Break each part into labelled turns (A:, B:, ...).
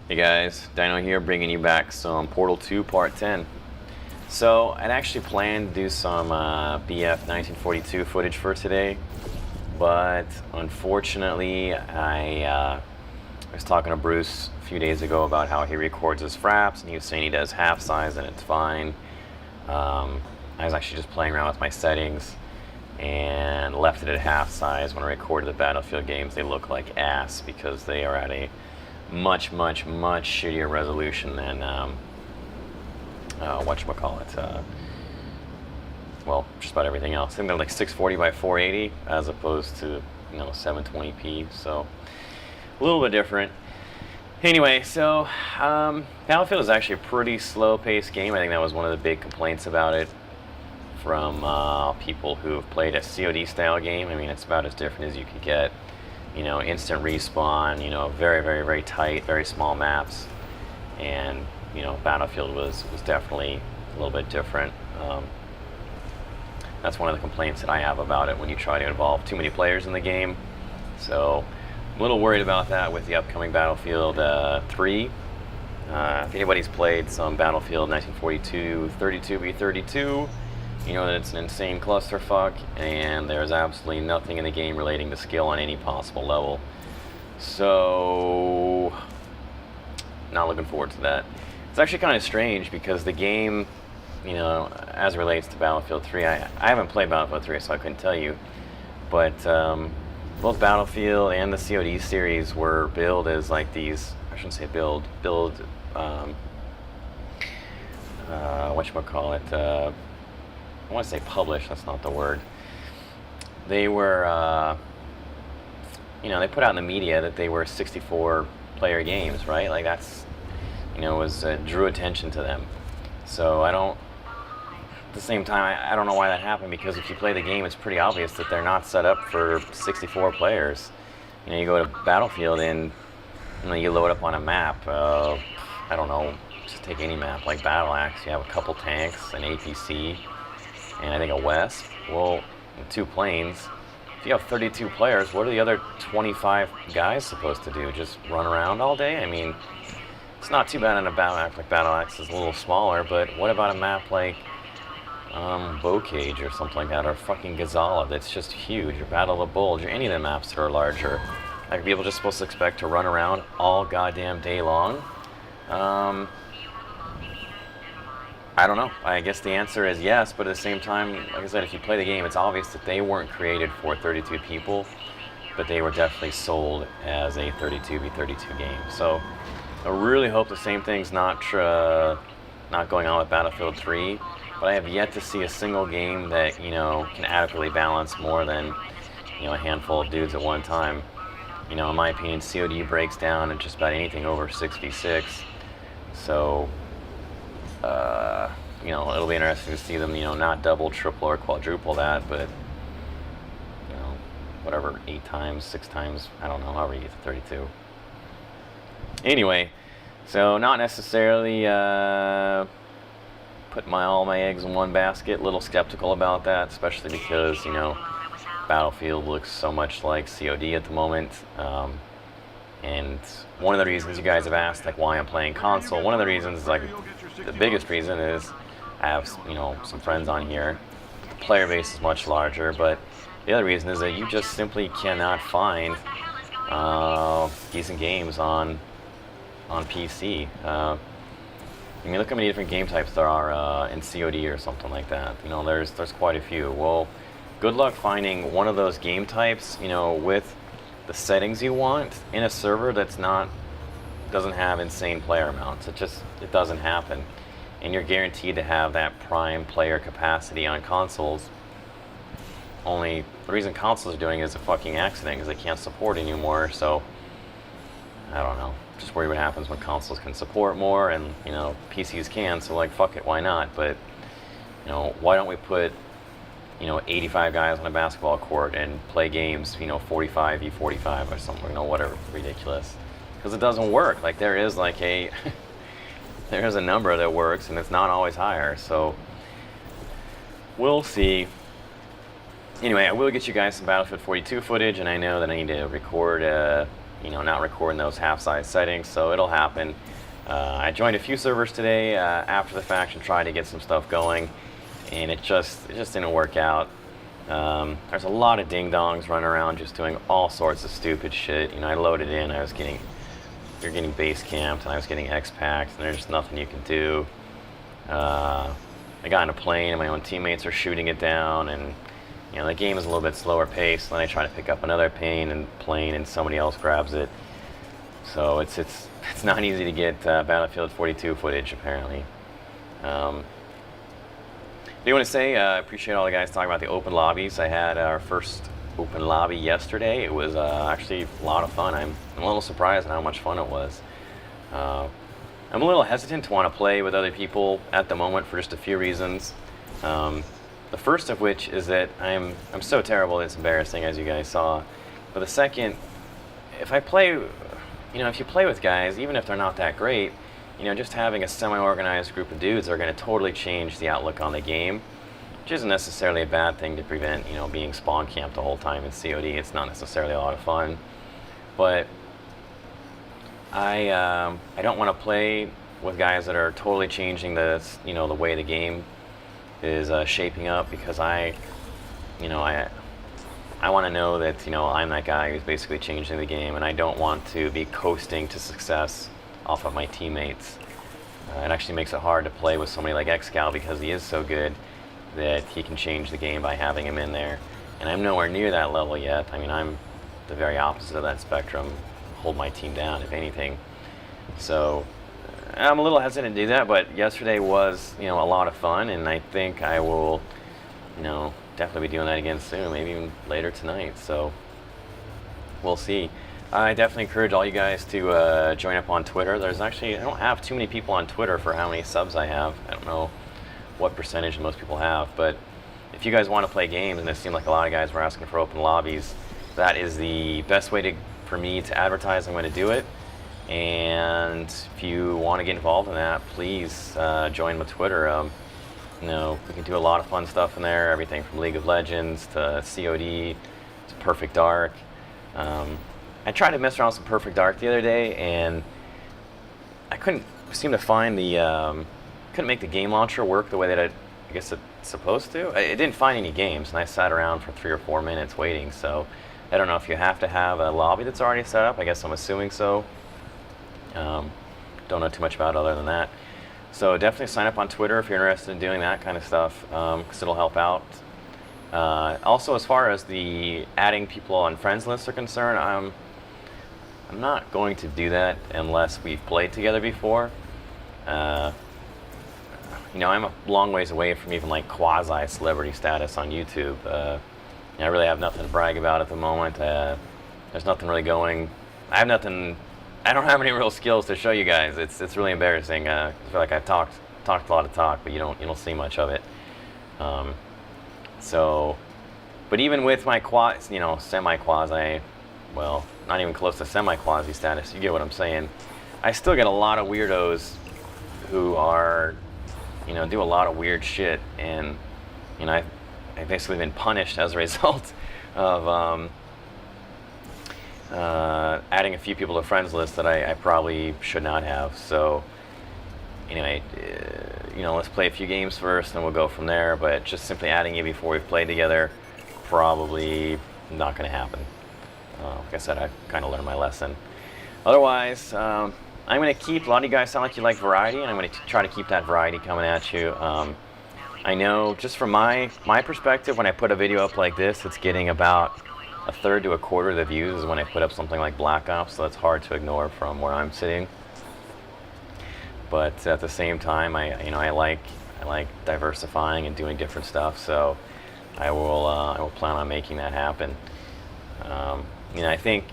A: Hey guys, Dino here, bringing you back some Portal 2 Part 10. So, I'd actually planned to do some BF 1942 footage for today, but unfortunately, I was talking to Bruce a few days ago about how he records his fraps, and he was saying he does half size and it's fine. I was actually just playing around with my settings and left it at half size. When I recorded the Battlefield games, they look like ass because they are at a much shittier resolution than whatchamacallit, well, just about everything else. I think they're like 640 by 480 as opposed to 720p, so a little bit different. Anyway, so Battlefield is actually a pretty slow-paced game. I think that was one of the big complaints about it from people who have played a COD style game. I mean, it's about as different as you could get. Instant respawn, very tight, very small maps. And, Battlefield was definitely a little bit different. That's one of the complaints that I have about it when you try to involve too many players in the game. So, I'm a little worried about that with the upcoming Battlefield 3. If anybody's played some Battlefield 1942 32v32, you know that it's an insane clusterfuck, and there's absolutely nothing in the game relating to skill on any possible level. So, not looking forward to that. It's actually kind of strange because the game, as it relates to Battlefield 3, I haven't played Battlefield 3, so I couldn't tell you. But both Battlefield and the COD series were billed as like these, I shouldn't say billed, whatchamacallit, I want to say published, that's not the word. They were, they put out in the media that they were 64 player games, right? Like that's, drew attention to them. So at the same time, I don't know why that happened, because if you play the game, it's pretty obvious that they're not set up for 64 players. You go to Battlefield and you load up on a map, I don't know, just take any map, like Battle Axe, you have a couple tanks, an APC, and I think a Wesp. Well, 2 planes. If you have 32 players, what are the other 25 guys supposed to do? Just run around all day? I mean, it's not too bad on a Battle Axe. Like Battle Axe is a little smaller, but what about a map like Bocage or something like that, or fucking Gazala that's just huge, or Battle of the Bulge, or any of the maps that are larger? Like, people just supposed to expect to run around all goddamn day long? I don't know. I guess the answer is yes, but at the same time, like I said, if you play the game, it's obvious that they weren't created for 32 people, but they were definitely sold as a 32v32 game. So I really hope the same thing's not going on with Battlefield 3, but I have yet to see a single game that, can adequately balance more than, a handful of dudes at one time. In my opinion, COD breaks down at just about anything over 6v6. So, it'll be interesting to see them, not double, triple, or quadruple that, but, whatever, 8 times, 6 times, I don't know, however you get to 32. Anyway, so not necessarily put all my eggs in one basket. A little skeptical about that, especially because, Battlefield looks so much like COD at the moment. And one of the reasons you guys have asked, like, why I'm playing console, one of the reasons, like, the biggest reason is I have, some friends on here. The player base is much larger, but the other reason is that you just simply cannot find decent games on PC. Look how many different game types there are in COD or something like that. There's quite a few. Well, good luck finding one of those game types, with the settings you want in a server doesn't have insane player amounts. It doesn't happen. And you're guaranteed to have that prime player capacity on consoles. Only the reason consoles are doing it is a fucking accident because they can't support anymore. So I don't know. Just worry what happens when consoles can support more and PCs can. So like, fuck it, why not? But why don't we put 85 guys on a basketball court and play games, 45v45 or something, whatever, ridiculous. Because it doesn't work. Like, there is like there's a number that works, and it's not always higher. So we'll see. Anyway, I will get you guys some Battlefield 42 footage, and I know that I need to record not recording those half-size settings, so it'll happen. I joined a few servers today after the fact and tried to get some stuff going, and it just didn't work out. There's a lot of ding-dongs running around just doing all sorts of stupid shit. I loaded in, you're getting base camped, and I was getting X-packed, and there's just nothing you can do. I got in a plane, and my own teammates are shooting it down, and the game is a little bit slower paced. Then I try to pick up another plane, and somebody else grabs it. So it's not easy to get Battlefield 42 footage, apparently. I do want to say I appreciate all the guys talking about the open lobbies. I had our first open lobby yesterday. It was actually a lot of fun. I'm a little surprised at how much fun it was. I'm a little hesitant to want to play with other people at the moment for just a few reasons. The first of which is that I'm so terrible it's embarrassing, as you guys saw. But the second, if I play, if you play with guys, even if they're not that great, just having a semi-organized group of dudes are going to totally change the outlook on the game, which isn't necessarily a bad thing to prevent, being spawn camped the whole time in COD. It's not necessarily a lot of fun, but I don't want to play with guys that are totally changing the way the game is shaping up, because I want to know that I'm that guy who's basically changing the game, and I don't want to be coasting to success off of my teammates. It actually makes it hard to play with somebody like Xcal, because he is so good that he can change the game by having him in there. And I'm nowhere near that level yet. I mean, I'm the very opposite of that spectrum. Hold my team down, if anything. So I'm a little hesitant to do that, but yesterday was, a lot of fun, and I think I will, definitely be doing that again soon, maybe even later tonight. So we'll see. I definitely encourage all you guys to join up on Twitter. I don't have too many people on Twitter for how many subs I have. I don't know what percentage most people have, but if you guys want to play games, and it seemed like a lot of guys were asking for open lobbies, that is the best way for me to advertise I'm going to do it. And if you want to get involved in that, please join my Twitter. We can do a lot of fun stuff in there, everything from League of Legends to COD to Perfect Dark. I tried to mess around with some Perfect Dark the other day, and I couldn't seem to find couldn't make the game launcher work the way that I guess it's supposed to. It didn't find any games, and I sat around for 3 or 4 minutes waiting. So I don't know if you have to have a lobby that's already set up. I guess I'm assuming so. Don't know too much about it other than that. So definitely sign up on Twitter if you're interested in doing that kind of stuff, because it'll help out. Also, as far as the adding people on friends lists are concerned, I'm not going to do that unless we've played together before. I'm a long ways away from even like quasi-celebrity status on YouTube. I really have nothing to brag about at the moment. There's nothing really going. I don't have any real skills to show you guys. It's really embarrassing. I feel like I've talked a lot of talk, but you don't see much of it. But even with my semi-quasi, well, not even close to semi-quasi status, you get what I'm saying, I still get a lot of weirdos who are, do a lot of weird shit, and I've basically been punished as a result of adding a few people to friends list that I probably should not have. So anyway, let's play a few games first, and we'll go from there. But just simply adding you before we've played together, probably not going to happen. Like I said, I've kind of learned my lesson. Otherwise, I'm going to keep, a lot of you guys sound like you like variety, and I'm going to try to keep that variety coming at you. I know, just from my perspective, when I put a video up like this, it's getting about a third to a quarter of the views is when I put up something like Black Ops, so it's hard to ignore from where I'm sitting. But at the same time, I like diversifying and doing different stuff, so I will plan on making that happen. I think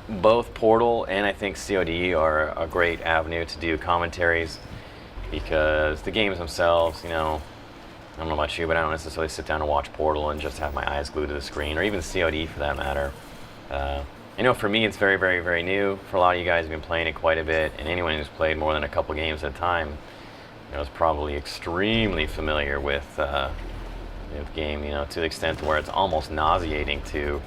A: both Portal and I think COD are a great avenue to do commentaries, because the games themselves, I don't know about you, but I don't necessarily sit down and watch Portal and just have my eyes glued to the screen, or even COD for that matter. I know for me it's very, very, very new. For a lot of you guys who've been playing it quite a bit, and anyone who's played more than a couple games at a time, is probably extremely familiar with the game, to the extent to where it's almost nauseating to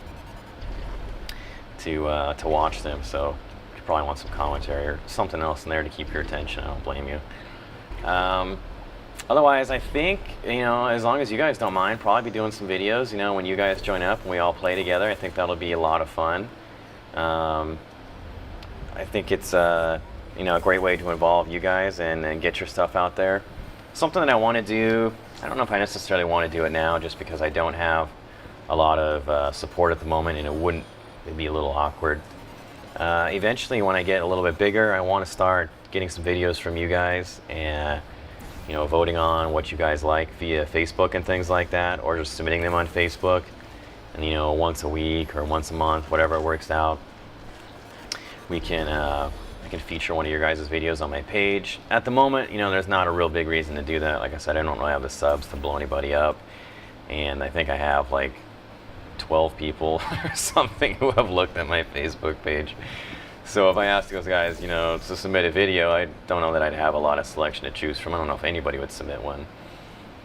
A: to watch them. So you probably want some commentary or something else in there to keep your attention. I don't blame you. Otherwise, I think, as long as you guys don't mind, probably be doing some videos, when you guys join up and we all play together. I think that'll be a lot of fun. I think it's, a great way to involve you guys and get your stuff out there. Something that I want to do, I don't know if I necessarily want to do it now just because I don't have a lot of support at the moment, and it'd be a little awkward. Eventually, when I get a little bit bigger, I want to start getting some videos from you guys and voting on what you guys like via Facebook and things like that, or just submitting them on Facebook, and once a week or once a month, whatever works out, I can feature one of your guys' videos on my page. At the moment, there's not a real big reason to do that. Like I said, I don't really have the subs to blow anybody up, and I think I have like 12 people or something who have looked at my Facebook page. So if I asked those guys, to submit a video, I don't know that I'd have a lot of selection to choose from. I don't know if anybody would submit one.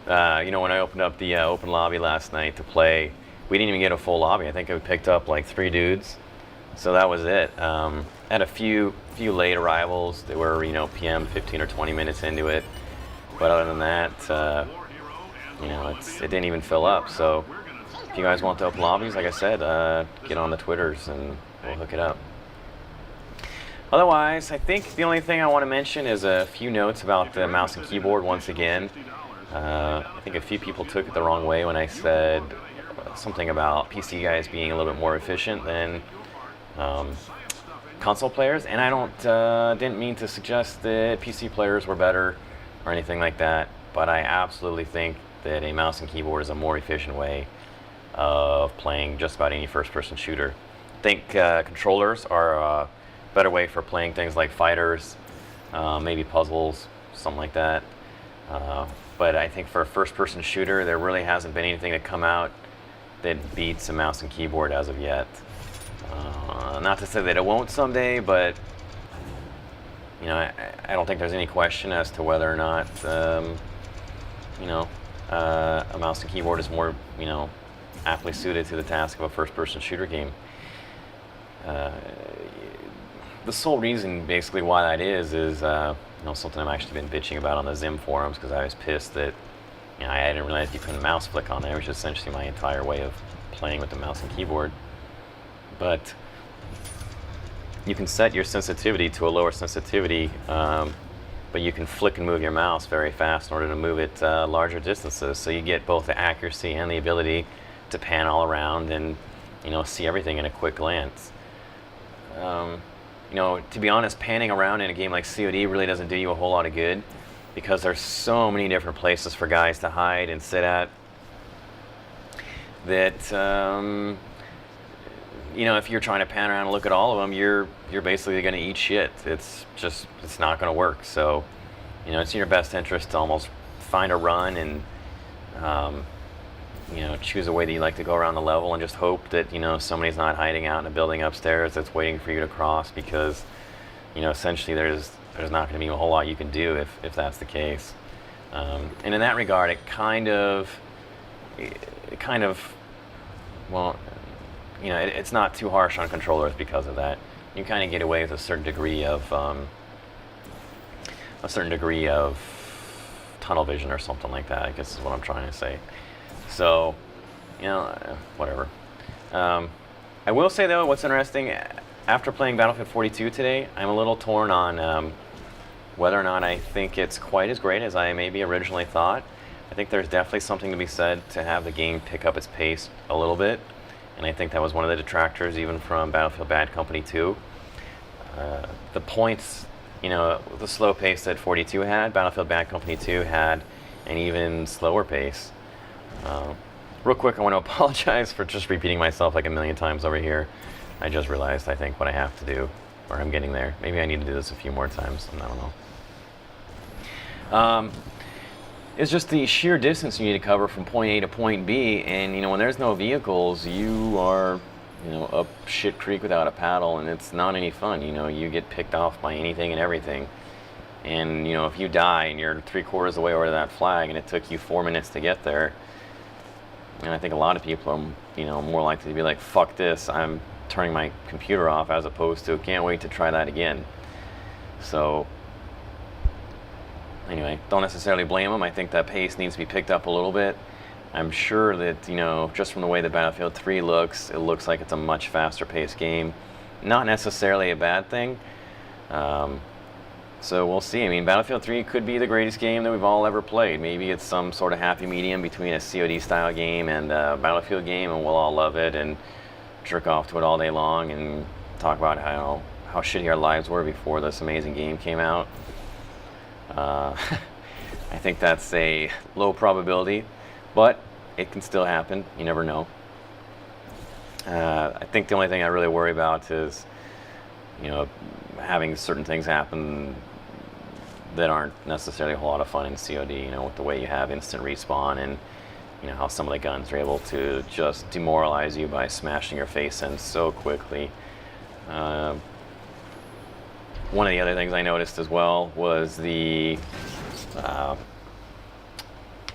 A: When I opened up the open lobby last night to play, we didn't even get a full lobby. I think I picked up like 3 dudes. So that was it. Had a few late arrivals. They were, PM 15 or 20 minutes into it. But other than that, it didn't even fill up. So if you guys want the open lobbies, like I said, get on the Twitters and we'll hook it up. Otherwise, I think the only thing I want to mention is a few notes about the mouse and keyboard once again. I think a few people took it the wrong way when I said something about PC guys being a little bit more efficient than console players, and I didn't mean to suggest that PC players were better or anything like that, but I absolutely think that a mouse and keyboard is a more efficient way of playing just about any first-person shooter. I think controllers are a better way for playing things like fighters, maybe puzzles, something like that. But I think for a first-person shooter, there really hasn't been anything to come out that beats a mouse and keyboard as of yet. Not to say that it won't someday, but I don't think there's any question as to whether or not a mouse and keyboard is more aptly suited to the task of a first-person shooter game. The sole reason basically why that is something I've actually been bitching about on the Zim forums, because I was pissed that I didn't realize you couldn't mouse flick on there, which is essentially my entire way of playing with the mouse and keyboard. But you can set your sensitivity to a lower sensitivity, but you can flick and move your mouse very fast in order to move it larger distances, so you get both the accuracy and the ability to pan all around and see everything in a quick glance. To be honest, panning around in a game like COD really doesn't do you a whole lot of good, because there's so many different places for guys to hide and sit at that if you're trying to pan around and look at all of them, you're basically going to eat shit. It's not going to work. So it's in your best interest to almost find a run and choose a way that you like to go around the level, and just hope that somebody's not hiding out in a building upstairs that's waiting for you to cross, because essentially there's not going to be a whole lot you can do if that's the case. And in that regard, it's not too harsh on controllers because of that. You kind of get away with a certain degree of tunnel vision or something like that, I guess is what I'm trying to say. So, whatever. I will say though, what's interesting, after playing Battlefield 42 today, I'm a little torn on whether or not I think it's quite as great as I maybe originally thought. I think there's definitely something to be said to have the game pick up its pace a little bit, and I think that was one of the detractors even from Battlefield Bad Company 2. The points, the slow pace that 42 had, Battlefield Bad Company 2 had an even slower pace. Real quick, I want to apologize for just repeating myself like a million times over here. I just realized, I think, what I have to do, or I'm getting there. Maybe I need to do this a few more times, I don't know. It's just the sheer distance you need to cover from point A to point B, and when there's no vehicles, you are up shit creek without a paddle, and it's not any fun. You get picked off by anything and everything, and if you die and you're 3/4 of the way over to that flag and it took you 4 minutes to get there, and I think a lot of people are more likely to be like, fuck this, I'm turning my computer off, as opposed to can't wait to try that again. So anyway, don't necessarily blame them. I think that pace needs to be picked up a little bit. I'm sure that, you know, just from the way that Battlefield 3 looks, it looks like it's a much faster paced game. Not necessarily a bad thing. So we'll see. I mean, Battlefield 3 could be the greatest game that we've all ever played. Maybe it's some sort of happy medium between a COD style game and a Battlefield game, and we'll all love it and jerk off to it all day long and talk about how shitty our lives were before this amazing game came out. I think that's a low probability, but it can still happen. You never know. I think the only thing I really worry about is, you know, having certain things happen that aren't necessarily a whole lot of fun in COD, you know, with the way you have instant respawn and, you know, how some of the guns are able to just demoralize you by smashing your face in so quickly. One of the other things I noticed as well was the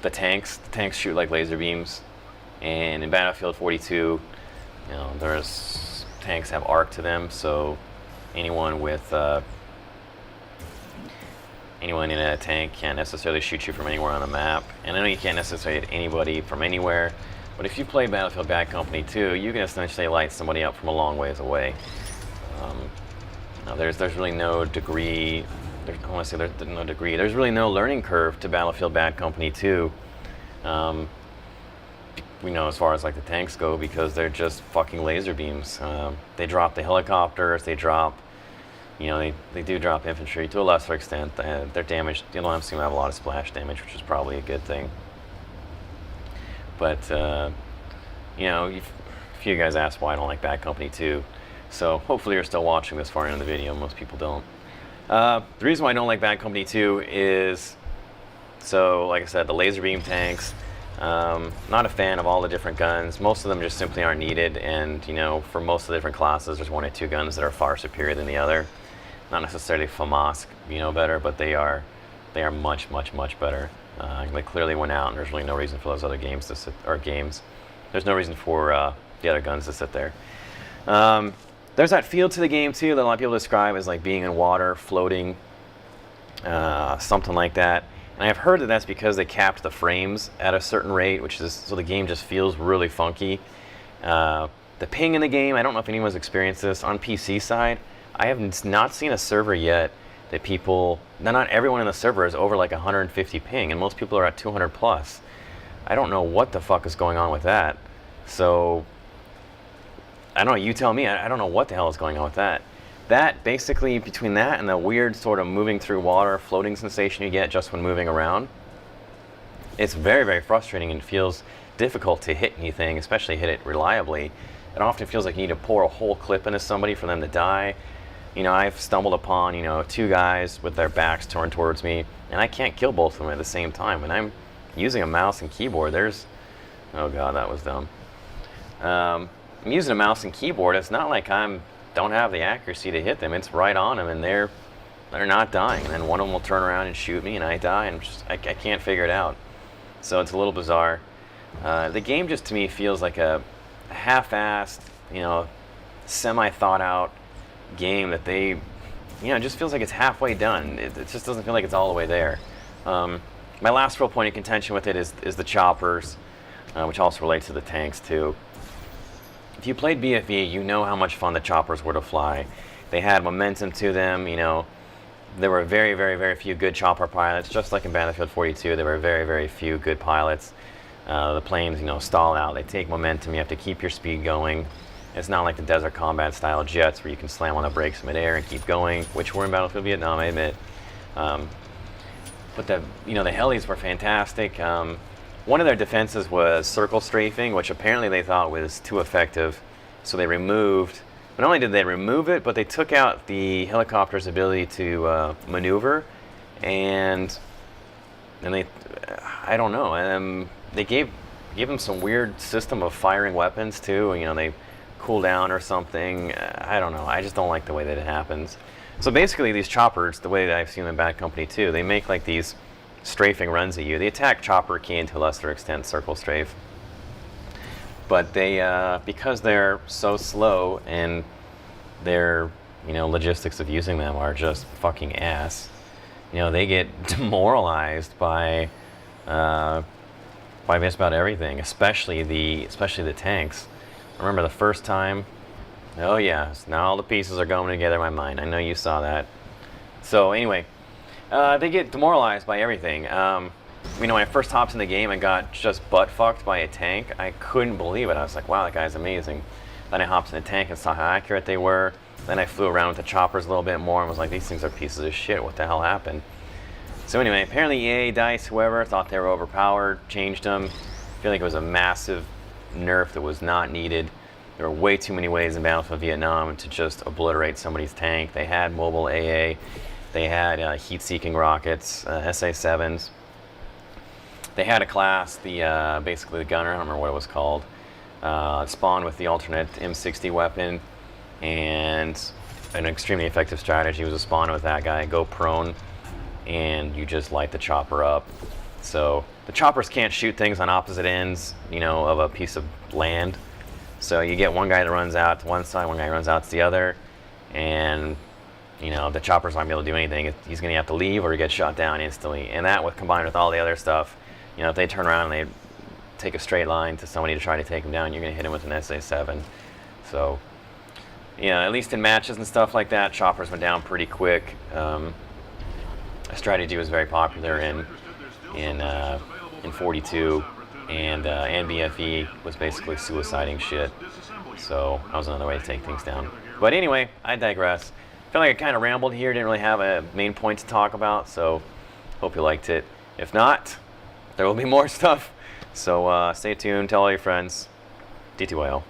A: tanks. The tanks shoot like laser beams, and in Battlefield 42, you know, there's tanks have arc to them, so anyone in a tank can't necessarily shoot you from anywhere on the map. And I know you can't necessarily hit anybody from anywhere, but if you play Battlefield Bad Company 2, you can essentially light somebody up from a long ways away. Now there's really no degree. I want to say there's no degree. There's really no learning curve to Battlefield Bad Company 2. We know as far as like the tanks go, because they're just fucking laser beams. They drop the helicopters. They drop. You know, they do drop infantry to a lesser extent. Their damage, you don't seem to have a lot of splash damage, which is probably a good thing. But, you know, a few of you guys asked why I don't like Bad Company 2. So hopefully you're still watching this far into the video. Most people don't. The reason why I don't like Bad Company 2 is, so like I said, the laser beam tanks. Not a fan of all the different guns. Most of them just simply aren't needed, and, you know, for most of the different classes, there's one or two guns that are far superior than the other. Not necessarily FAMAS, you know, better, but they are much, much, much better. They clearly went out, and there's really no reason for those other games to sit, or games. There's no reason for the other guns to sit there. There's that feel to the game too that a lot of people describe as like being in water, floating, something like that. And I've heard that that's because they capped the frames at a certain rate, which is so the game just feels really funky. The ping in the game, I don't know if anyone's experienced this on PC side. I have not seen a server yet that people, not everyone in the server is over like 150 ping, and most people are at 200 plus. I don't know what the fuck is going on with that. So, I don't know, you tell me, I don't know what the hell is going on with that. That, basically, between that and the weird sort of moving through water, floating sensation you get just when moving around, it's very, very frustrating and feels difficult to hit anything, especially hit it reliably. It often feels like you need to pour a whole clip into somebody for them to die. You know, I've stumbled upon, you know, two guys with their backs turned towards me, and I can't kill both of them at the same time. When I'm using a mouse and keyboard, there's, oh god, that was dumb. I'm using a mouse and keyboard. It's not like don't have the accuracy to hit them. It's right on them, and they're not dying. And then one of them will turn around and shoot me, and I die, and I can't figure it out. So it's a little bizarre. The game just to me feels like a half-assed, you know, semi-thought-out game that they, you know, it just feels like it's halfway done. It just doesn't feel like it's all the way there. My last real point of contention with it is the choppers, which also relates to the tanks too. If you played BFE, you know how much fun the choppers were to fly. They had momentum to them, you know. There were very, very, very few good chopper pilots, just like in Battlefield 42. There were very, very few good pilots. The planes, you know, stall out. They take momentum. You have to keep your speed going. It's not like the desert combat style jets where you can slam on the brakes midair and keep going, which were in Battlefield Vietnam, I admit. But the helis were fantastic. One of their defenses was circle strafing, which apparently they thought was too effective. So they removed, not only did they remove it, but they took out the helicopter's ability to maneuver, and they, I don't know, they gave them some weird system of firing weapons too. You know, they cool down or something. I don't know. I just don't like the way that it happens. So basically, these choppers, the way that I've seen them in Bad Company 2, they make like these strafing runs at you. The attack chopper can, to a lesser extent, circle strafe. But they, because they're so slow and their, logistics of using them are just fucking ass. They get demoralized by just about everything, especially the tanks. I remember the first time. Oh yes, now all the pieces are going together in my mind. I know you saw that. So anyway, they get demoralized by everything. When I first hopped in the game and got just butt fucked by a tank, I couldn't believe it. I was like, wow, that guy's amazing. Then I hopped in the tank and saw how accurate they were. Then I flew around with the choppers a little bit more and was like, these things are pieces of shit. What the hell happened? So anyway, apparently EA, DICE, whoever, thought they were overpowered, changed them. I feel like it was a massive nerf that was not needed. There were way too many ways in Battlefield Vietnam to just obliterate somebody's tank. They had mobile AA. They had heat-seeking rockets, SA-7s. They had a class, basically the gunner, I don't remember what it was called, spawned with the alternate M60 weapon, and an extremely effective strategy was to spawn with that guy, go prone, and you just light the chopper up. So the choppers can't shoot things on opposite ends, of a piece of land. So you get one guy that runs out to one side, one guy runs out to the other, and the chopper's not gonna be able to do anything. He's gonna have to leave or he gets shot down instantly. And that, combined with all the other stuff, if they turn around and they take a straight line to somebody to try to take him down, you're gonna hit him with an SA-7. So, at least in matches and stuff like that, choppers went down pretty quick. A strategy was very popular in 42, and BFE was basically suiciding shit. So that was another way to take things down. But anyway, I digress. I feel like I kind of rambled here, didn't really have a main point to talk about, so hope you liked it. If not, there will be more stuff. So stay tuned, tell all your friends. DTYL.